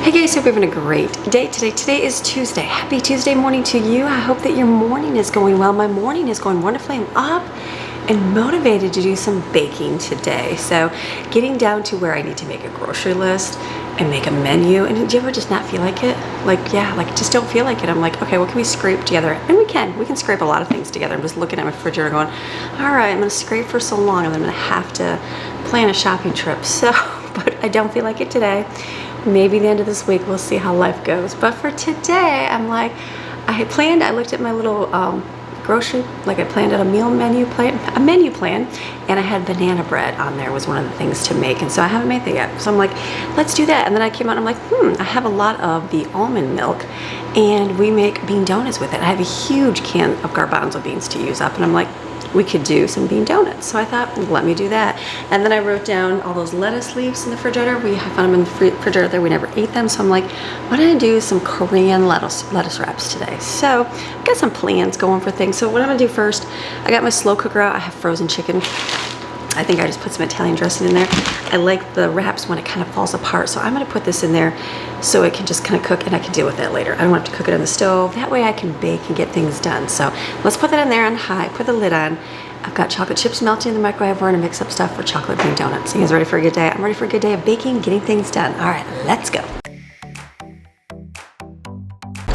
Hey guys, hope you're having a great day today. Today is Tuesday. Happy Tuesday morning to you. I hope that your morning is going well. My morning is going wonderfully. I'm up and motivated to do some baking today. So getting down to where I need to make a grocery list and make a menu. And did you ever just not feel like it? Just don't feel like it. I'm like, okay, what can we scrape together? And we can scrape a lot of things together. I'm just looking at my refrigerator going, all right, I'm gonna scrape for so long and I'm gonna have to plan a shopping trip. So, but I don't feel like it today. Maybe the end of this week, we'll see how life goes. But for today, I'm like, I looked at my little grocery, like I planned out a menu plan, and I had banana bread on there was one of the things to make. And so I haven't made that yet. So I'm like, let's do that. And then I came out and I'm like, I have a lot of the almond milk and we make bean donuts with it. I have a huge can of garbanzo beans to use up. And I'm like, we could do some bean donuts. So I thought, let me do that. And then I wrote down all those lettuce leaves in the refrigerator. I found them in the refrigerator there. We never ate them. So I'm like, why don't I do some Korean lettuce wraps today? So I've got some plans going for things. So what I'm gonna do first, I got my slow cooker out. I have frozen chicken. I think I just put some Italian dressing in there. I like the wraps when it kind of falls apart. So I'm gonna put this in there so it can just kind of cook and I can deal with that later. I don't have to cook it on the stove. That way I can bake and get things done. So let's put that in there on high, put the lid on. I've got chocolate chips melting in the microwave. We're gonna mix up stuff for chocolate bean donuts. You guys ready for a good day? I'm ready for a good day of baking, getting things done. All right, let's go.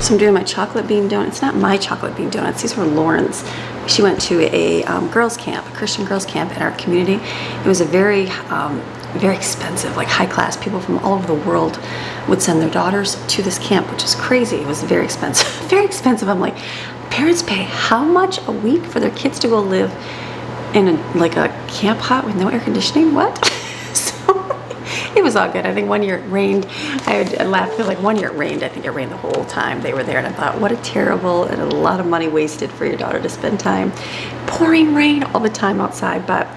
So I'm doing my chocolate bean donuts. It's not my chocolate bean donuts. These were Lauren's. She went to a girls camp, a Christian girls camp in our community. It was a very expensive, like high class. People from all over the world would send their daughters to this camp, which is crazy. It was very expensive, very expensive. I'm like, parents pay how much a week for their kids to go live in a camp hut with no air conditioning? What? It was all good. I think one year it rained. I laughed. Like one year it rained. I think it rained the whole time they were there. And I thought, what a terrible and a lot of money wasted for your daughter to spend time pouring rain all the time outside. But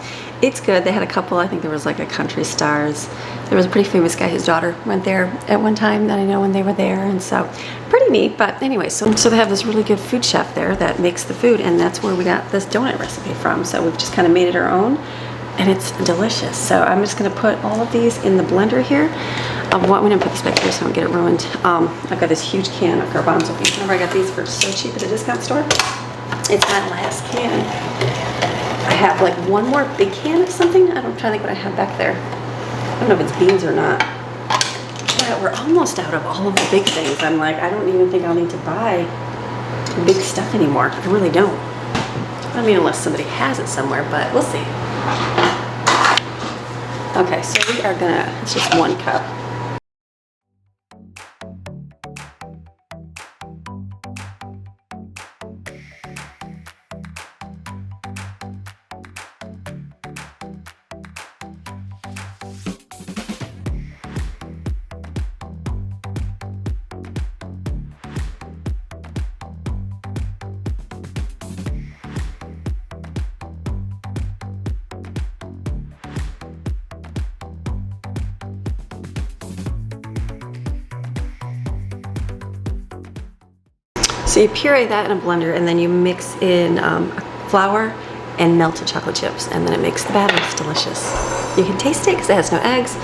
it's good. They had a couple. I think there was like a country stars. There was a pretty famous guy. His daughter went there at one time that I know when they were there. And so pretty neat. But anyway, so they have this really good food chef there that makes the food. And that's where we got this donut recipe from. So we've just kind of made it our own. And it's delicious. So I'm just gonna put all of these in the blender here. I'm gonna put this back here so I don't get it ruined. I've got this huge can of garbanzo beans. Remember I got these for so cheap at a discount store? It's my last can. I have like one more big can of something. I'm trying to think what I have back there. I don't know if it's beans or not. But we're almost out of all of the big things. I'm like, I don't even think I'll need to buy big stuff anymore. I really don't. I mean, unless somebody has it somewhere, but we'll see. Okay, so we are gonna, it's just 1 cup. So you puree that in a blender and then you mix in flour and melted chocolate chips and then it makes the batter. It's delicious. You can taste it because it has no eggs.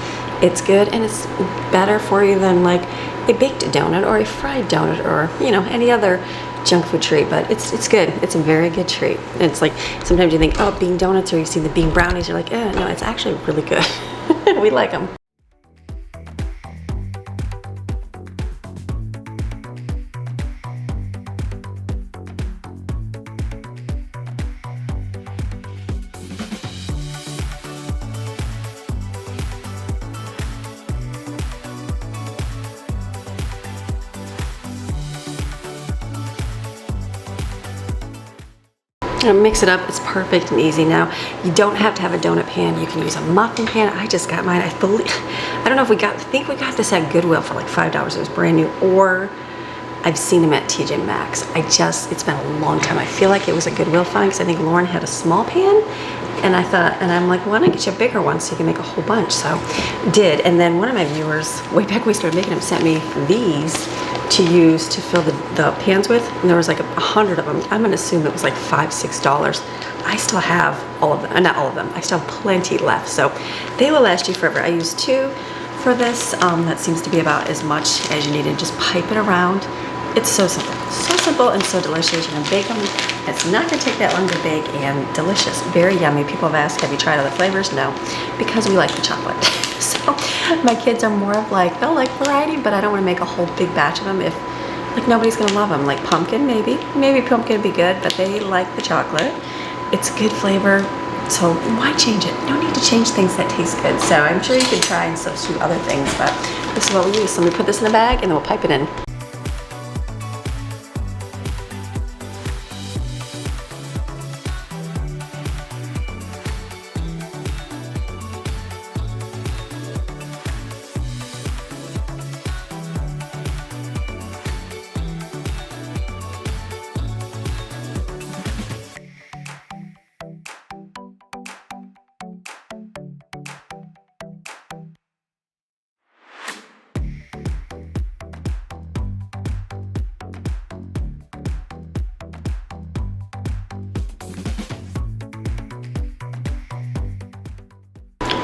It's good and it's better for you than like a baked donut or a fried donut or any other junk food treat, but it's good. It's a very good treat. It's like sometimes you think, oh, bean donuts, or you see the bean brownies, you're like, no, it's actually really good. We like them. Mix it up. It's perfect and easy now. You don't have to have a donut pan. You can use a muffin pan. I just got mine. I don't know if I think we got this at Goodwill for like $5. It was brand new, or I've seen them at TJ Maxx. It's been a long time. I feel like it was a Goodwill find because I think Lauren had a small pan and I'm like, why don't I get you a bigger one so you can make a whole bunch? So did. And then one of my viewers, way back when we started making them, sent me these to use to fill the pans with, and there was like 100 of them. I'm gonna assume it was like $5, $6. I still have all of them, not all of them, I still have plenty left, so they will last you forever. I use 2 for this. That seems to be about as much as you need, and just pipe it around. It's so simple and so delicious. You're gonna bake them. It's not gonna take that long to bake, and delicious, very yummy. People have asked, have you tried other flavors? No, because we like the chocolate. So my kids are more of like, they'll like variety, but I don't wanna make a whole big batch of them if like nobody's gonna love them. Like pumpkin, maybe pumpkin would be good, but they like the chocolate. It's good flavor, so why change it? No need to change things that taste good. So I'm sure you could try and substitute other things, but this is what we use. So we put this in a bag and then we'll pipe it in.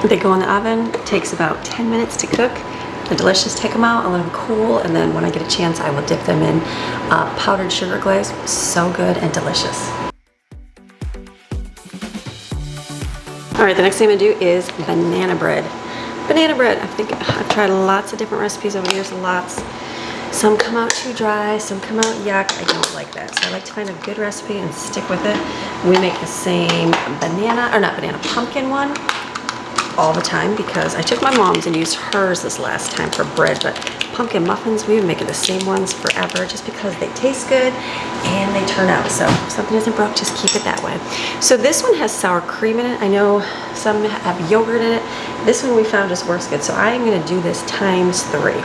They go in the oven. It takes about 10 minutes to cook. They're delicious. Take them out, I'll let them cool, and then when I get a chance, I will dip them in powdered sugar glaze. So good and delicious. All right, the next thing I'm gonna do is banana bread. Banana bread, I think I've tried lots of different recipes over the years, lots. Some come out too dry, some come out yuck. I don't like that, so I like to find a good recipe and stick with it. We make the same pumpkin one all the time because I took my mom's and used hers this last time for bread, but pumpkin muffins, we've been making the same ones forever just because they taste good and they turn out. So if something isn't broke, just keep it that way. So this one has sour cream in it. I know some have yogurt in it. This one we found just works good. So I am gonna do this ×3.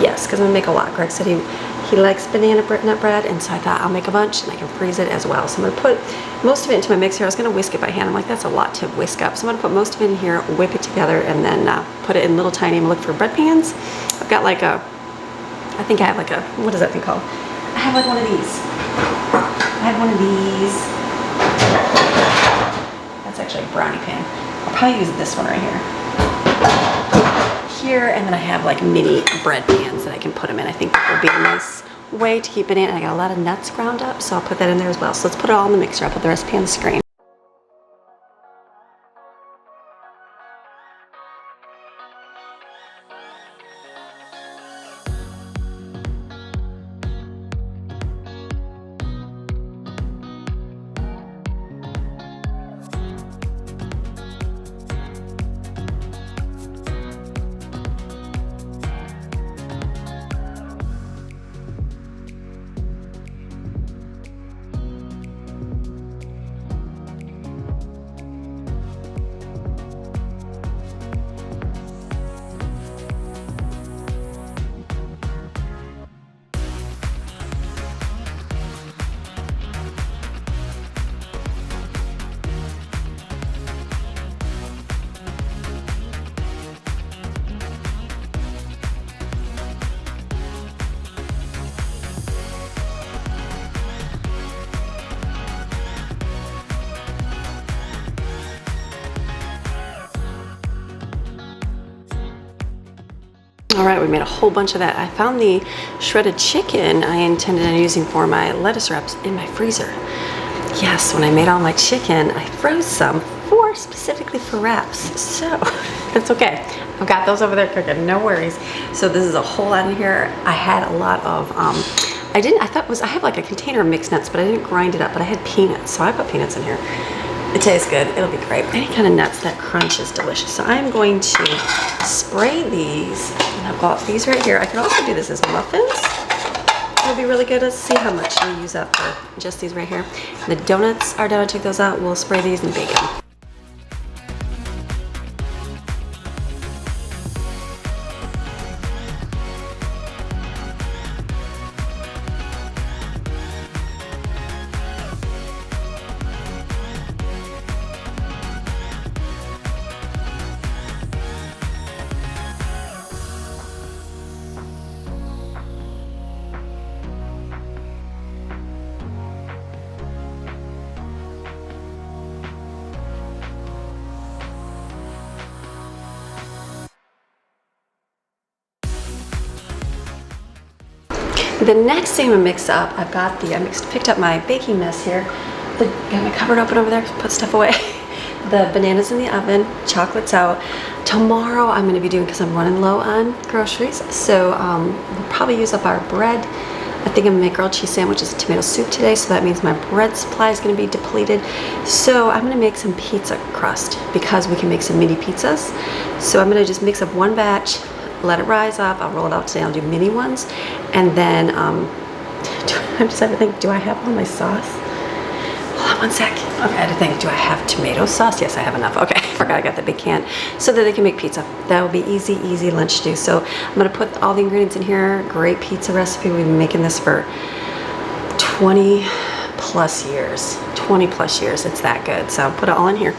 Yes, because I'm gonna make a lot. Greg said he likes banana nut bread, and so I thought I'll make a bunch and I can freeze it as well. So I'm gonna put most of it into my mixer. I was gonna whisk it by hand. I'm like, that's a lot to whisk up. So I'm gonna put most of it in here, whip it together, and then put it in little tiny, look for bread pans. I've got like a, I think I have like a, what is that thing called? I have like one of these. I have one of these. That's actually a brownie pan. I'll probably use this one right here, and then I have like mini bread pans that I can put them in. I think that will be a nice way to keep it in. I got a lot of nuts ground up, so I'll put that in there as well. So let's put it all in the mixer. I'll put the recipe on the screen. All right, we made a whole bunch of that. I found the shredded chicken I intended on using for my lettuce wraps in my freezer. Yes, when I made all my chicken, I froze some specifically for wraps. So that's okay. I've got those over there cooking, no worries. So this is a whole lot in here. I had a lot of, I have like a container of mixed nuts, but I didn't grind it up, but I had peanuts, so I put peanuts in here. It tastes good, it'll be great. Any kind of nuts, that crunch is delicious. So I'm going to spray these, and I've got these right here. I can also do this as muffins. It'll be really good. Let's see how much we use up for just these right here. The donuts are done, I took those out. We'll spray these and bake them. The next thing I'm gonna mix up, picked up my baking mess here. Got my cupboard open over there, put stuff away. The bananas in the oven, chocolate's out. Tomorrow I'm gonna be doing, because I'm running low on groceries, so we'll probably use up our bread. I think I'm gonna make grilled cheese sandwiches and tomato soup today, so that means my bread supply is gonna be depleted. So I'm gonna make some pizza crust, because we can make some mini pizzas. So I'm gonna just mix up one batch, let it rise up. I'll roll it out today. I'll do mini ones, and then I just have to think, do I have all my sauce? Hold on one sec. Okay, I had to think, do I have tomato sauce? Yes, I have enough. Okay, I forgot I got the big can, so that they can make pizza. That will be easy lunch to do. So I'm gonna put all the ingredients in here. Great pizza recipe. We've been making this for 20 plus years. 20 plus years. It's that good. So put it all in here.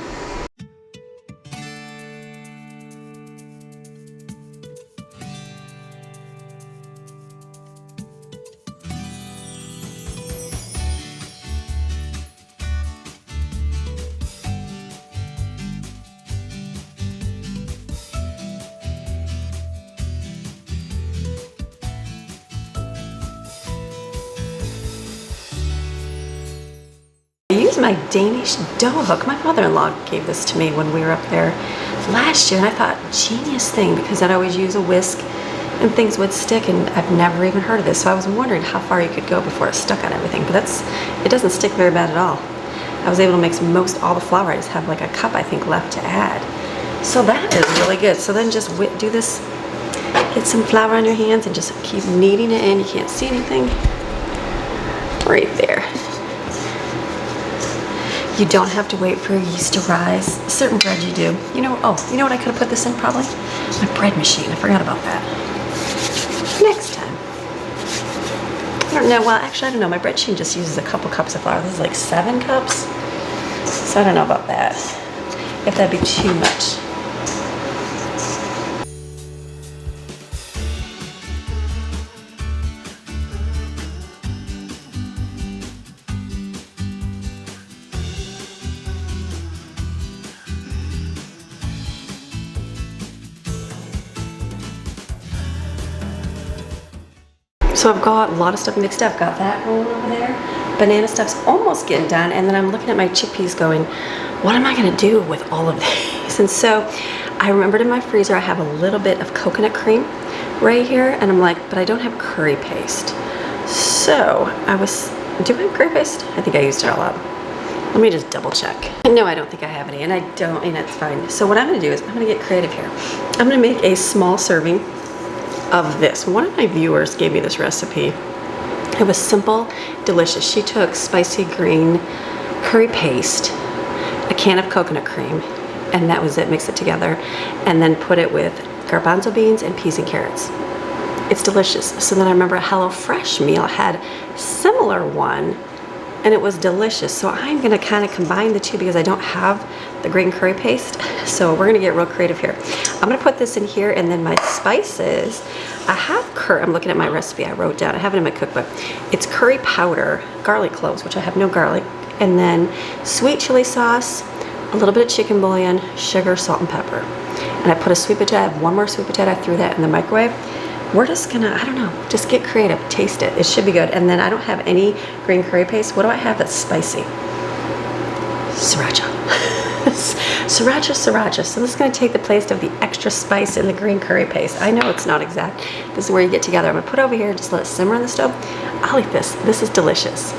I use my Danish dough hook. My mother-in-law gave this to me when we were up there last year, and I thought, genius thing, because I'd always use a whisk and things would stick, and I've never even heard of this. So I was wondering how far you could go before it stuck on everything, but it doesn't stick very bad at all. I was able to mix most all the flour. I just have like a cup, I think, left to add. So that is really good. So then just do this, get some flour on your hands and just keep kneading it in. You can't see anything right there. You don't have to wait for your yeast to rise. Certain bread you do. You know what I could have put this in probably? My bread machine. I forgot about that. Next time. I don't know. Well, actually, I don't know. My bread machine just uses a couple cups of flour. This is like 7 cups. So I don't know about that. If that'd be too much. So I've got a lot of stuff mixed up. I've got that rolling over there. Banana stuff's almost getting done. And then I'm looking at my chickpeas going, what am I gonna do with all of these? And so I remembered in my freezer, I have a little bit of coconut cream right here. And I'm like, but I don't have curry paste. So do I have curry paste? I think I used it all up. Let me just double check. No, I don't think I have any, and it's fine. So what I'm gonna do is I'm gonna get creative here. I'm gonna make a small serving of this. One of my viewers gave me this recipe. It was simple, delicious. She took spicy green curry paste, a can of coconut cream, and that was it. Mixed it together, and then put it with garbanzo beans and peas and carrots. It's delicious. So then I remember a HelloFresh meal had similar one, and it was delicious. So I'm gonna kind of combine the two because I don't have the green curry paste. So we're gonna get real creative here. I'm gonna put this in here, and then my spices, I'm looking at my recipe I wrote down. I have it in my cookbook. It's curry powder, garlic cloves, which I have no garlic, and then sweet chili sauce, a little bit of chicken bouillon, sugar, salt, and pepper. And I put a sweet potato, I have one more sweet potato, I threw that in the microwave. We're just gonna, I don't know, just get creative, taste it. It should be good. And then I don't have any green curry paste. What do I have that's spicy? Sriracha. Sriracha. So this is gonna take the place of the extra spice in the green curry paste. I know it's not exact. This is where you get together. I'm gonna put it over here, just let it simmer on the stove. I'll eat this. This is delicious.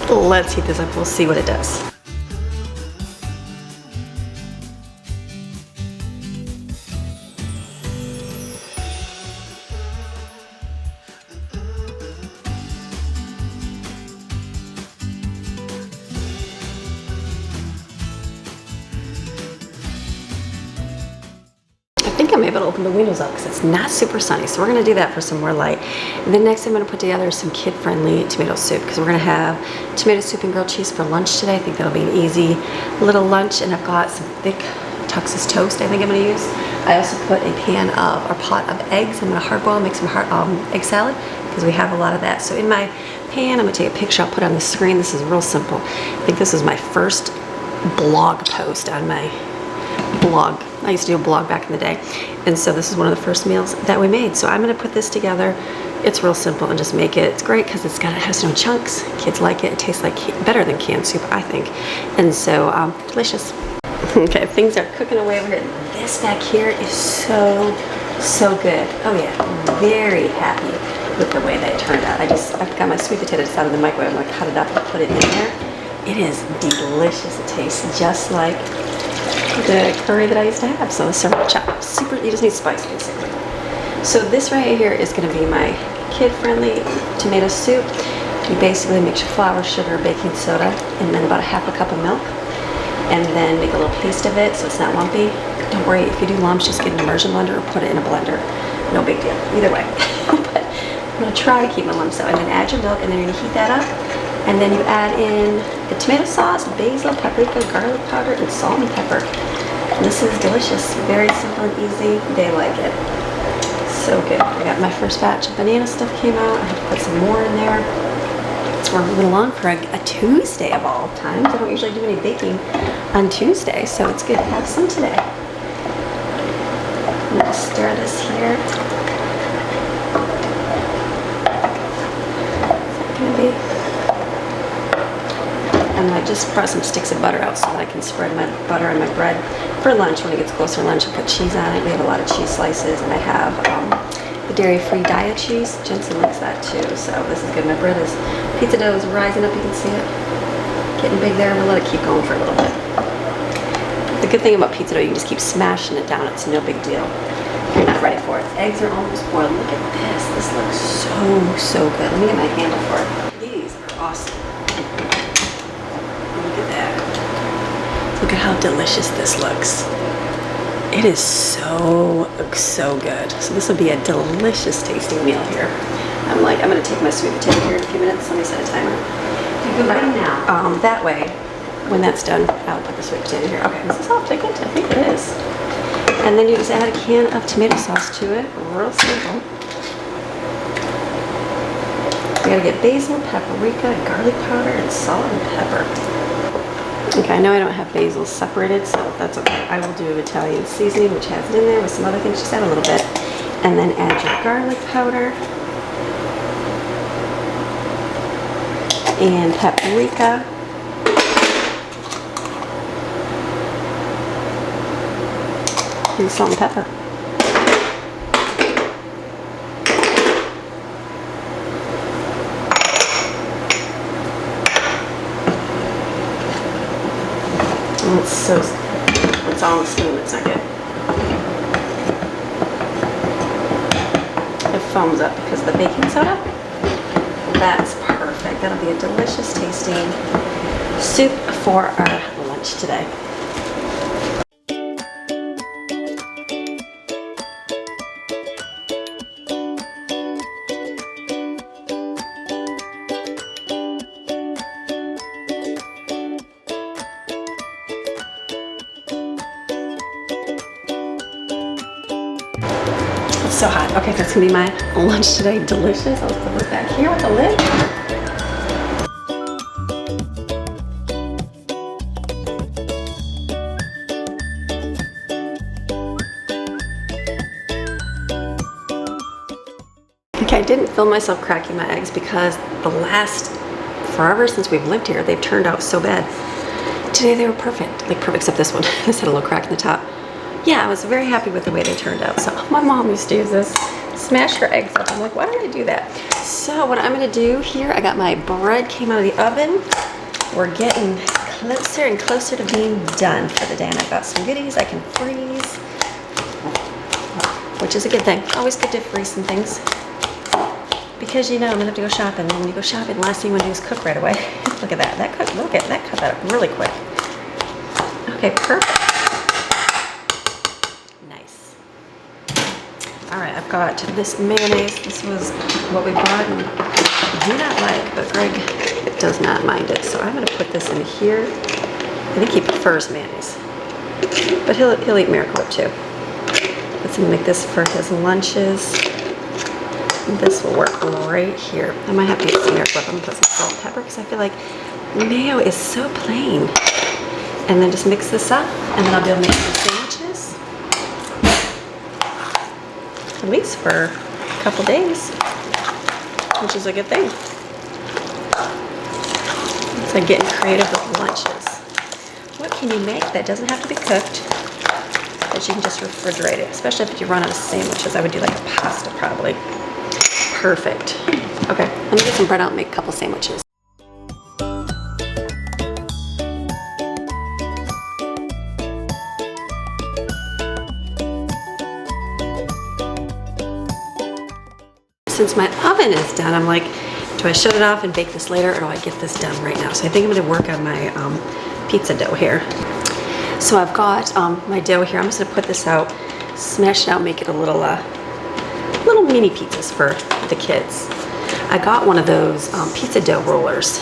Let's heat this up. We'll see what it does. I think I'm able to open the windows up because it's not super sunny, so we're going to do that for some more light. And then next I'm going to put together some kid-friendly tomato soup because we're going to have tomato soup and grilled cheese for lunch today. I think that'll be an easy little lunch, and I've got some thick Texas toast I think I'm going to use. I also put a pan of, or pot of eggs. I'm gonna hard boil, make some egg salad, because we have a lot of that. So in my pan, I'm gonna take a picture, I'll put it on the screen. This is real simple. I think this is my first blog post on my blog. I used to do a blog back in the day. And so this is one of the first meals that we made. So I'm gonna put this together. It's real simple and just make it. It's great because it has no chunks. Kids like it. It tastes like better than canned soup, I think. And so delicious. Okay, things are cooking away over here. This back here is so good. Oh yeah, I'm very happy with the way that turned out. I've got my sweet potatoes out of the microwave. I'm gonna cut it up and put it in there. It is delicious. It tastes just like the curry that I used to have. So sriracha, super. You just need spice basically. So this right here is going to be my kid-friendly tomato soup. You basically mix your flour, sugar, baking soda, and then about a half a cup of milk, and then make a little paste of it so it's not lumpy. Don't worry if you do lumps, just get an immersion blender or put it in a blender. No big deal, either way. But I'm going to try to keep my lumps out, and then add your milk, and then you're going to heat that up. And then you add in the tomato sauce, basil, paprika, garlic powder, and salt and pepper. And this is delicious. Very simple and easy. They like it. So good. I got my first batch of banana stuff came out. I had to put some more in there. We're moving along for a Tuesday of all times. I don't usually do any baking on Tuesday, so it's good to have some today. I'm going to stir this here. Is that going to be? And I just brought some sticks of butter out so that I can spread my butter on my bread for lunch. When it gets closer to lunch, I put cheese on it. We have a lot of cheese slices, and I have the dairy-free diet cheese. Jensen likes that too, so this is good. My bread is, pizza dough is rising up, you can see it. Getting big there. We'll let it keep going for a little bit. The good thing about pizza dough, you can just keep smashing it down. It's no big deal. You're not ready for it. Eggs are almost boiled. Look at this. This looks so good. Let me get my handle for it. These are awesome. Look at how delicious this looks. It is so good. So this will be a delicious tasting meal here. I'm gonna take my sweet potato here in a few minutes. Let me set a timer. You can right now. That way, when that's done, I'll put the sweet potato here. Okay, this is all pickled? I think it is. And then you just add a can of tomato sauce to it. Real simple. You gotta get basil, paprika, garlic powder, and salt and pepper. Okay, I know I don't have basil separated, so that's okay. I will do Italian seasoning, which has it in there with some other things. Just add a little bit. And then add your garlic powder. And paprika. And salt and pepper. It's all in the spoon, it's not good. It foams up because of the baking soda. That's perfect. That'll be a delicious tasting soup for our lunch today. It's so hot. Okay, that's gonna be my lunch today. Delicious. I'll put this back here with the lid. Okay, I didn't film myself cracking my eggs because forever since we've lived here, they've turned out so bad. Today they were perfect, except this one. This had a little crack in the top. Yeah, I was very happy with the way they turned out. So my mom used to use this, smash her eggs up. I'm like, why did I do that? So what I'm gonna do here, I got my bread, came out of the oven. We're getting closer and closer to being done for the day. And I've got some goodies I can freeze, which is a good thing. Always good to freeze some things. Because I'm gonna have to go shopping. And when you go shopping, the last thing you wanna do is cook right away. Look at that, that cut that up really quick. Okay, perfect. All right, I've got this mayonnaise. This was what we bought and do not like, but Greg does not mind it. So I'm gonna put this in here. I think he prefers mayonnaise, but he'll eat Miracle Whip too. Let's make this for his lunches. This will work right here. I might have to use some air flip. I'm gonna put some salt and pepper because I feel like mayo is so plain. And then just mix this up, and then I'll be able to make some sandwiches. At least for a couple days, which is a good thing. It's like getting creative with lunches. What can you make that doesn't have to be cooked, that you can just refrigerate it? Especially if you run out of sandwiches. I would do like a pasta probably. Perfect. Okay, let me get some bread out and make a couple sandwiches. Since my oven is done, I'm like, do I shut it off and bake this later, or do I get this done right now? So I think I'm gonna work on my pizza dough here. So I've got my dough here. I'm just gonna put this out, smash it out, make it a little mini pizzas for the kids. I got one of those pizza dough rollers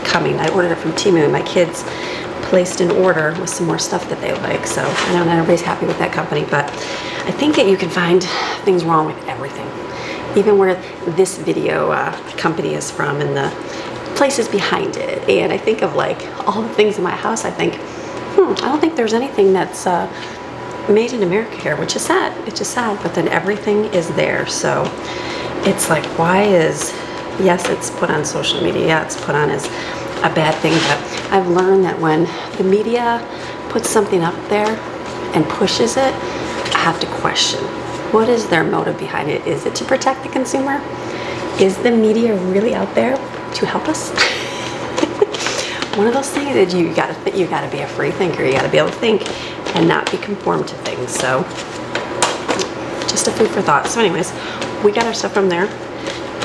coming. I ordered it from Temu, and my kids placed an order with some more stuff that they like. So I know not everybody's happy with that company, but I think that you can find things wrong with everything. Even where this video company is from and the places behind it. And I think of like all the things in my house, I think, I don't think there's anything that's made in America here, which is sad. It's just sad, but then everything is there. So it's like, why is, yes, it's put on social media, yeah, it's put on as a bad thing, but I've learned that when the media puts something up there and pushes it, I have to question. What is their motive behind it? Is it to protect the consumer? Is the media really out there to help us? One of those things that you gotta be a free thinker. You gotta be able to think and not be conformed to things. So just a food for thought. So anyways, we got our stuff from there,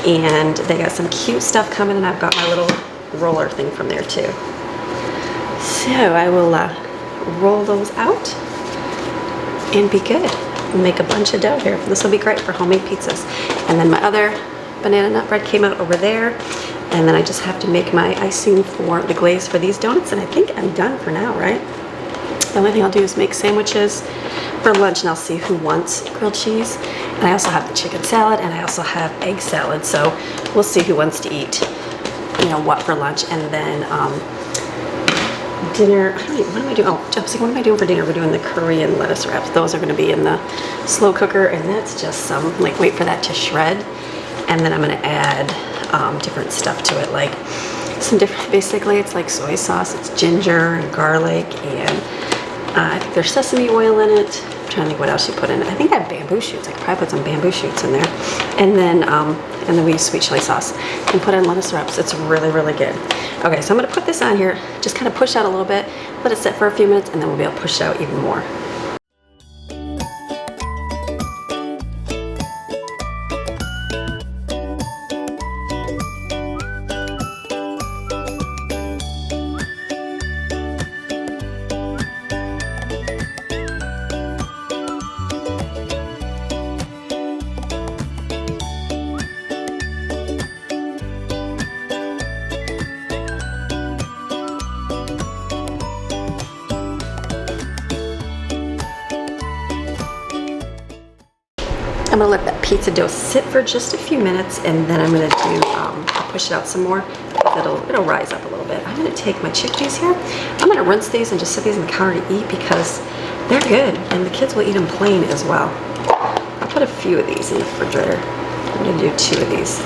and they got some cute stuff coming, and I've got my little roller thing from there too. So I will roll those out and be good. Make a bunch of dough here. This will be great for homemade pizzas. And then my other banana nut bread came out over there, and then I just have to make my icing for the glaze for these donuts, and I think I'm done for now, right? The only thing I'll do is make sandwiches for lunch, and I'll see who wants grilled cheese. And I also have the chicken salad, and I also have egg salad, so we'll see who wants to eat, you know, what for lunch. And then dinner, what am I doing? Oh, Jeff's like, what am I doing for dinner? We're doing the Korean lettuce wraps. Those are going to be in the slow cooker, and that's just some, like, wait for that to shred. And then I'm going to add different stuff to it, like some different, basically it's like soy sauce, it's ginger and garlic, and I think there's sesame oil in it. I'm trying to think what else you put in it. I think I have bamboo shoots. I could probably put some bamboo shoots in there. And then we use sweet chili sauce and put in lettuce wraps. It's really, really good. Okay, so I'm gonna put this on here, just kind of push out a little bit, let it sit for a few minutes, and then we'll be able to push it out even more. I'm gonna let that pizza dough sit for just a few minutes, and then I'm gonna do, I'll push it out some more, because it'll rise up a little bit. I'm gonna take my chickpeas here. I'm gonna rinse these and just set these on the counter to eat because they're good, and the kids will eat them plain as well. I'll put a few of these in the refrigerator. I'm gonna do 2 of these.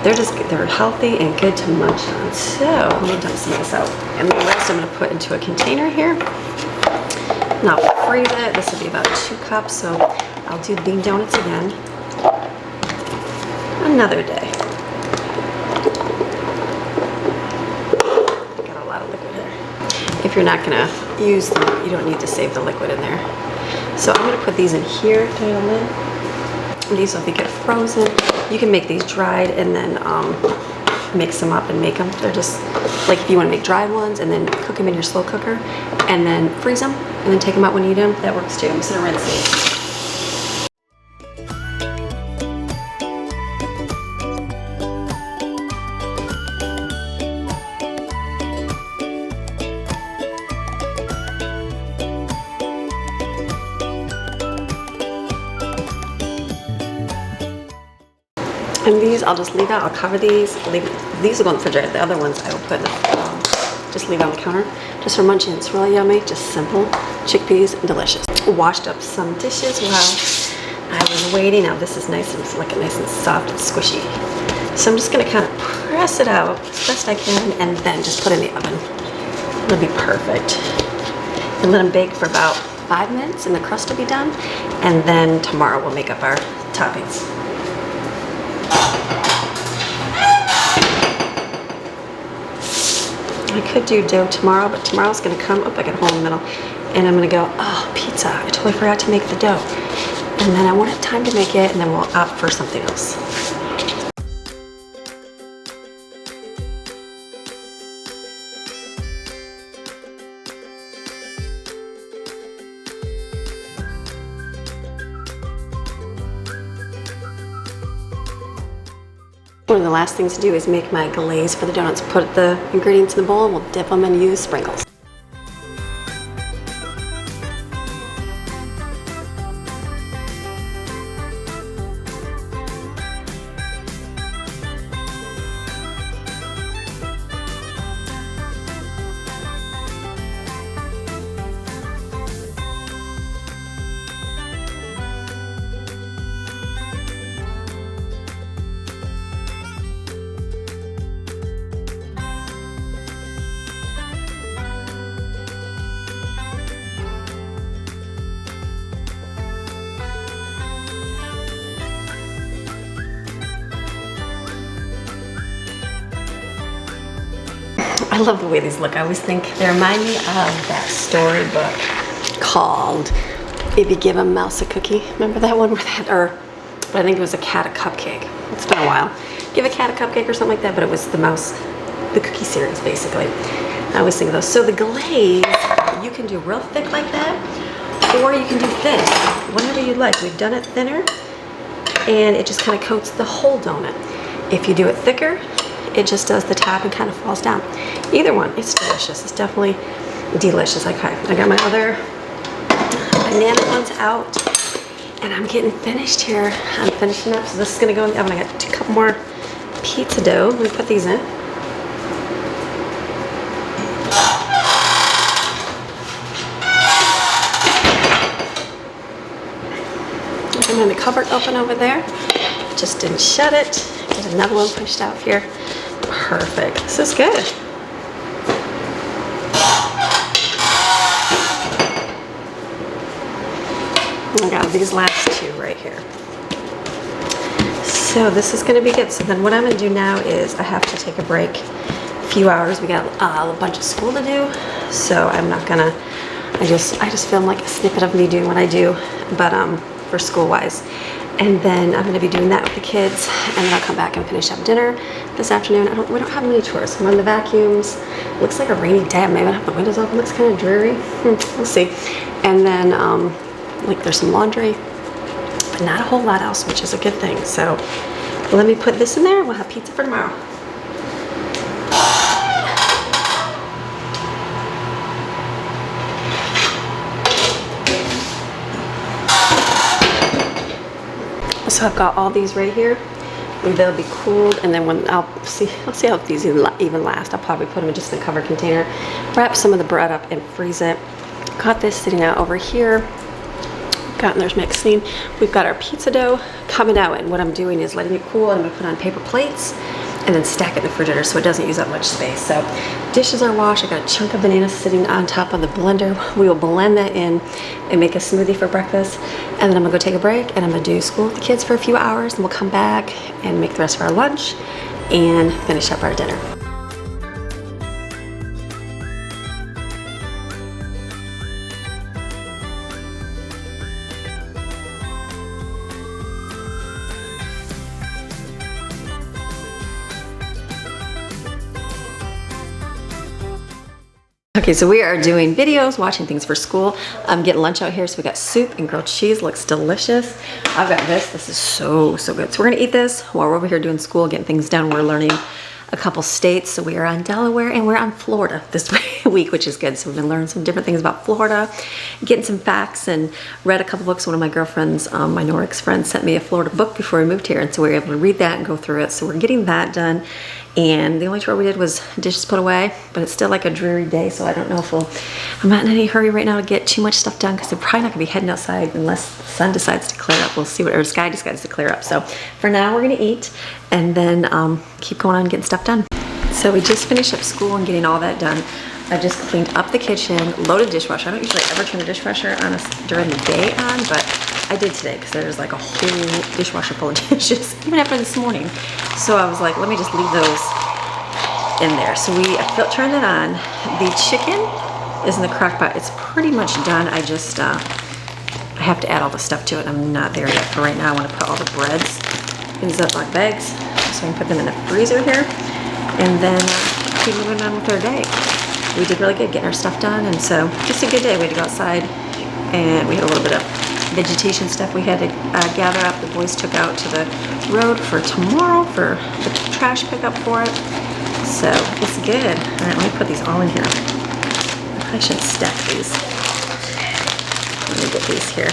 They're healthy and good to munch on. So let me dump some of this out. And the rest I'm gonna put into a container here. And I'll freeze it. This will be about 2 cups, so I'll do bean donuts again another day. Got a lot of liquid here. If you're not gonna use them, you don't need to save the liquid in there. So I'm gonna put these in here. And these will be good frozen. You can make these dried and then mix them up and make them. They're just like, if you want to make dried ones and then cook them in your slow cooker and then freeze them and then take them out when you eat them, that works too. I'm just gonna rinse these. And these I'll just leave out. I'll cover these. These will go in the refrigerator. The other ones I will put in the, just leave on the counter. Just for munching. It's really yummy. Just simple. Chickpeas, delicious. Washed up some dishes while I was waiting. Now this is nice and nice and soft and squishy. So I'm just gonna kind of press it out as best I can and then just put it in the oven. It'll be perfect. And let them bake for about 5 minutes and the crust will be done. And then tomorrow we'll make up our toppings. I could do dough tomorrow, but tomorrow's gonna come up, I got a hole in the middle, and I'm gonna go, oh, pizza, I totally forgot to make the dough. And then I won't have time to make it, and then we'll opt for something else. One of the last things to do is make my glaze for the donuts. Put the ingredients in the bowl and we'll dip them and use sprinkles. I love the way these look. I always think they remind me of that storybook called If You Give a Mouse a Cookie. Remember that one? But I think it was a cat a cupcake. It's been a while. Give a cat a cupcake or something like that, but it was the mouse, the cookie series basically. I always think of those. So the glaze, you can do real thick like that, or you can do thin, whatever you like. We've done it thinner, and it just kind of coats the whole donut. If you do it thicker, it just does the top and kind of falls down. Either one, it's delicious. It's definitely delicious. Okay, I got my other banana ones out, and I'm getting finished here. I'm finishing up, so this is gonna go in the oven. I got a couple more pizza dough. Let me put these in. And then the cupboard open over there. Just didn't shut it. Get another one pushed out here. Perfect. This is good. I got these last two right here. So this is going to be good. So then what I'm going to do now is I have to take a break. A few hours. We got a bunch of school to do. So I'm not going to, I just film like a snippet of me doing what I do, but for school wise. And then I'm going to be doing that with the kids, and then I'll come back and finish up dinner this afternoon. We don't have many chores. Run the vacuums. Looks like a rainy day. Maybe I have the windows open. Looks kind of dreary. We'll see. And then like there's some laundry, but not a whole lot else, which is a good thing. So let me put this in there. We'll have pizza for tomorrow. So I've got all these right here. They'll be cooled, and then when I'll see how these even last. I'll probably put them just in a covered container, wrap some of the bread up, and freeze it. Got this sitting out over here. There's mixing. We've got our pizza dough coming out, and what I'm doing is letting it cool, and I'm gonna put on paper plates and then stack it in the refrigerator so it doesn't use up much space. So dishes are washed. I got a chunk of banana sitting on top of the blender. We will blend that in and make a smoothie for breakfast. And then I'm gonna go take a break, and I'm gonna do school with the kids for a few hours, and we'll come back and make the rest of our lunch and finish up our dinner. Okay, so we are doing videos, watching things for school. I'm getting lunch out here, so we got soup and grilled cheese. Looks delicious. I've got this. This is so good. So we're gonna eat this while we're over here doing school, getting things done. We're learning a couple states. So we are on Delaware and we're on Florida this week. week, which is good. So we've been learning some different things about Florida, getting some facts, and read a couple books. One of my girlfriends, my Norix friend, sent me a Florida book before we moved here, and so we were able to read that and go through it. So we're getting that done. And the only chore we did was dishes put away, but it's still like a dreary day, so I don't know if I'm not in any hurry right now to get too much stuff done, because I'm probably not gonna be heading outside unless the sun decides to clear up. We'll see or the sky decides to clear up. So for now, we're gonna eat and then keep going on getting stuff done. So we just finished up school and getting all that done. I just cleaned up the kitchen, loaded dishwasher. I don't usually ever turn the dishwasher on during the day on, but I did today because there's like a whole dishwasher full of dishes, even after this morning. So I was like, let me just leave those in there. So we turned it on. The chicken is in the crock pot. It's pretty much done. I just, I have to add all the stuff to it. I'm not there yet. For right now, I want to put all the breads in Ziploc bags so I can put them in the freezer here. And then keep moving on with our day. We did really good getting our stuff done, and so just a good day. We had to go outside, and we had a little bit of vegetation stuff we had to gather up. The boys took out to the road for tomorrow for the trash pickup for it. So it's good. All right, let me put these all in here. I should stack these. Let me get these here.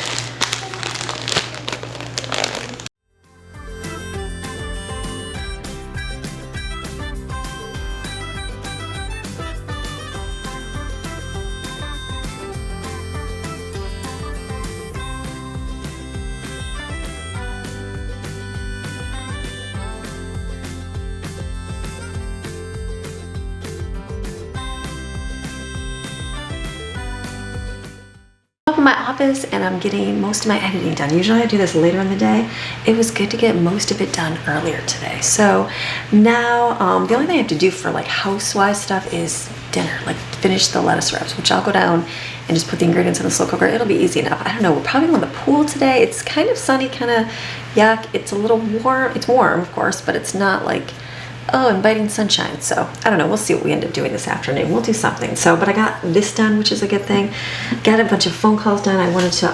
Up in my office, and I'm getting most of my editing done. Usually I do this later in the day. It was good to get most of it done earlier today. So now the only thing I have to do for like house-wise stuff is dinner, like finish the lettuce wraps, which I'll go down and just put the ingredients in the slow cooker. It'll be easy enough. I don't know, we're probably going to the pool today. It's kind of sunny, kind of yuck. It's a little warm. It's warm, of course, but it's not like, oh, inviting sunshine. So I don't know, we'll see what we end up doing this afternoon. We'll do something. So, but I got this done, which is a good thing. Got a bunch of phone calls done. I wanted to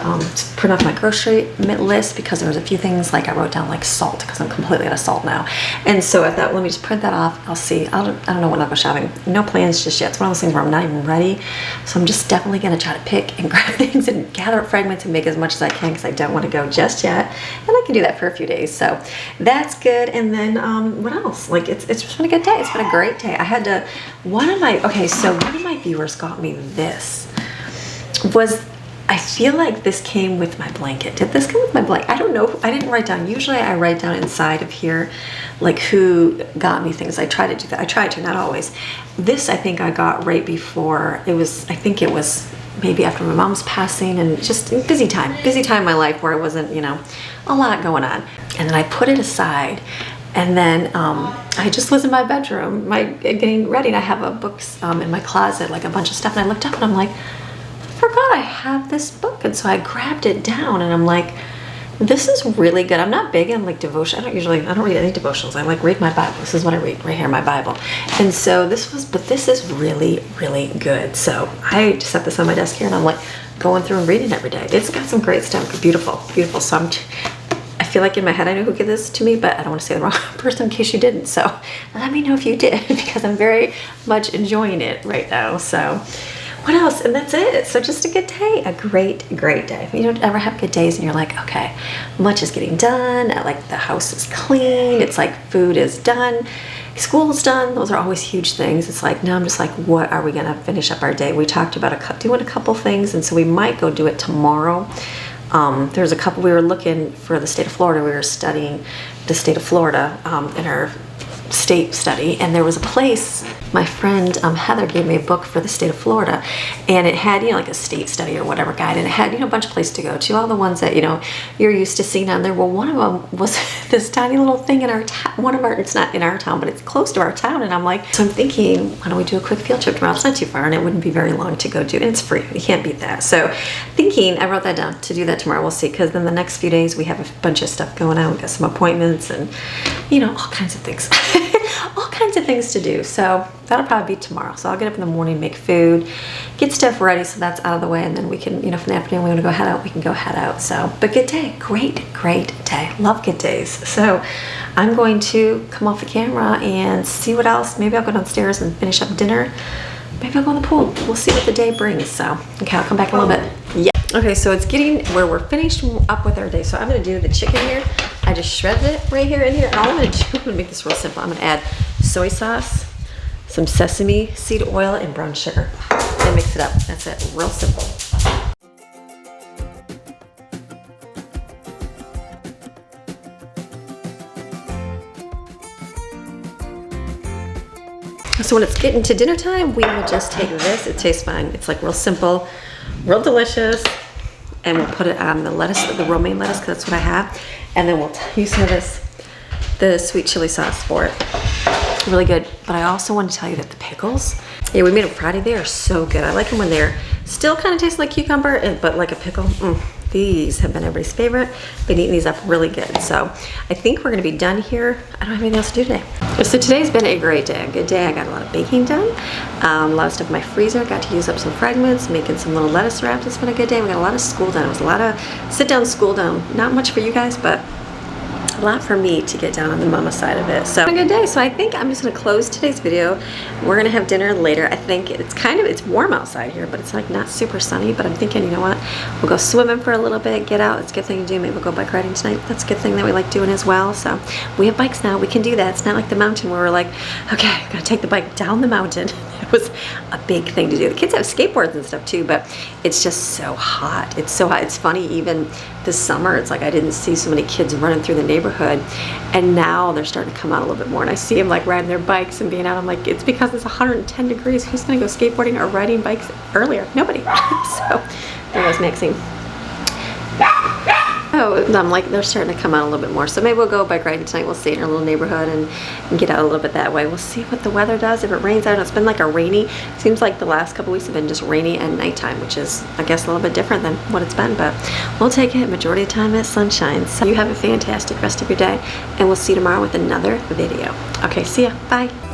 print off my grocery list because there was a few things, like I wrote down like salt, because I'm completely out of salt now. And so I thought, let me just print that off. I'll see. I don't know when I'll go shopping. No plans just yet. It's one of those things where I'm not even ready. So I'm just definitely going to try to pick and grab things and gather up fragments and make as much as I can, because I don't want to go just yet. And I can do that for a few days. So that's good. And then what else? Like it's just been a good day. It's been a great day. I had to, one of my viewers got me this. I feel like this came with my blanket. Did this come with my blanket? I don't know. I didn't write down. Usually I write down inside of here, like who got me things. I try to do that. I try to, not always. This I think I got right before, I think it was maybe after my mom's passing, and just busy time in my life where it wasn't, you know, a lot going on. And then I put it aside. And then I just was in my bedroom, getting ready, and I have books in my closet, like a bunch of stuff. And I looked up and I'm like, I forgot I have this book. And so I grabbed it down, and I'm like, this is really good. I'm not big on like devotion. I don't read any devotionals. I like read my Bible. This is what I read right here, my Bible. And so this is really, really good. So I just set this on my desk here, and I'm like going through and reading every day. It's got some great stuff. Beautiful, beautiful. So I feel like in my head I know who gave this to me, but I don't want to say the wrong person in case you didn't. So let me know if you did, because I'm very much enjoying it right now. So what else? And that's it. So just a good day, a great, great day. You don't ever have good days and you're like, okay, much is getting done. Like the house is clean. It's like food is done. School's done. Those are always huge things. It's like, now I'm just like, what are we going to finish up our day? We talked about doing a couple things, and so we might go do it tomorrow. There's a couple, we were looking for the state of Florida. We were studying the state of Florida in our state study, and there was a place, my friend Heather gave me a book for the state of Florida, and it had, you know, like a state study or whatever guide, and it had, you know, a bunch of places to go to, all the ones that, you know, you're used to seeing on there. Well, one of them was this tiny little thing in our town, it's not in our town, but it's close to our town, and I'm like, so I'm thinking, why don't we do a quick field trip tomorrow? It's not too far, and it wouldn't be very long to go do, and it's free. You can't beat that. So thinking, I wrote that down to do that tomorrow. We'll see, because then the next few days we have a bunch of stuff going on. We got some appointments and, you know, all kinds of things. All kinds of things to do. So that'll probably be tomorrow. So I'll get up in the morning, make food, get stuff ready so that's out of the way, and then we can, you know, from the afternoon we want to go head out, we can go head out. So, but good day. Great, great day. Love good days. So I'm going to come off the camera and see what else. Maybe I'll go downstairs and finish up dinner. maybe I'll go in the pool. We'll see what the day brings. So, okay, I'll come back in a little bit. Yeah. Okay, so it's getting where we're finished up with our day. So I'm gonna do the chicken here. I just shredded it right here in here. And all I'm gonna do, I'm gonna make this real simple. I'm gonna add soy sauce, some sesame seed oil, and brown sugar. And mix it up. That's it, real simple. So when it's getting to dinner time, we will just take this. It tastes fine. It's like real simple, real delicious. And we'll put it on the lettuce, the romaine lettuce, because that's what I have. And then we'll use some of this, the sweet chili sauce for it. Really good. But I also want to tell you that the pickles, yeah, we made them Friday. They are so good. I like them when they're still kind of taste like cucumber, but like a pickle. These have been everybody's favorite. Been eating these up really good. So I think we're gonna be done here. I don't have anything else to do today. So today's been a great day, a good day. I got a lot of baking done. A lot of stuff in my freezer. Got to use up some fragments, making some little lettuce wraps. It's been a good day. We got a lot of school done. It was a lot of sit down school done. Not much for you guys, but a lot for me to get down on the mama side of it. So a good day. So I think I'm just gonna close today's video. We're gonna have dinner later. I think it's warm outside here, but it's like not super sunny. But I'm thinking, you know what? We'll go swimming for a little bit, get out. It's a good thing to do. Maybe we'll go bike riding tonight. That's a good thing that we like doing as well. So we have bikes now. We can do that. It's not like the mountain where we're like, okay, gotta take the bike down the mountain. It was a big thing to do. The kids have skateboards and stuff too, but it's just so hot. It's so hot. It's funny, even this summer, it's like I didn't see so many kids running through the neighborhood, and now they're starting to come out a little bit more, and I see them like riding their bikes and being out. I'm like, it's because it's 110 degrees. Who's gonna go skateboarding or riding bikes earlier? Nobody. So there goes Maxine. Oh, I'm like, they're starting to come out a little bit more. So maybe we'll go bike riding tonight. We'll stay in our little neighborhood and get out a little bit that way. We'll see what the weather does. If it rains, I don't know. It's been like a rainy, seems like the last couple weeks have been just rainy at nighttime, which is, I guess, a little bit different than what it's been, but we'll take it. Majority of the time it's sunshine. So you have a fantastic rest of your day, and we'll see you tomorrow with another video. Okay, see ya. Bye.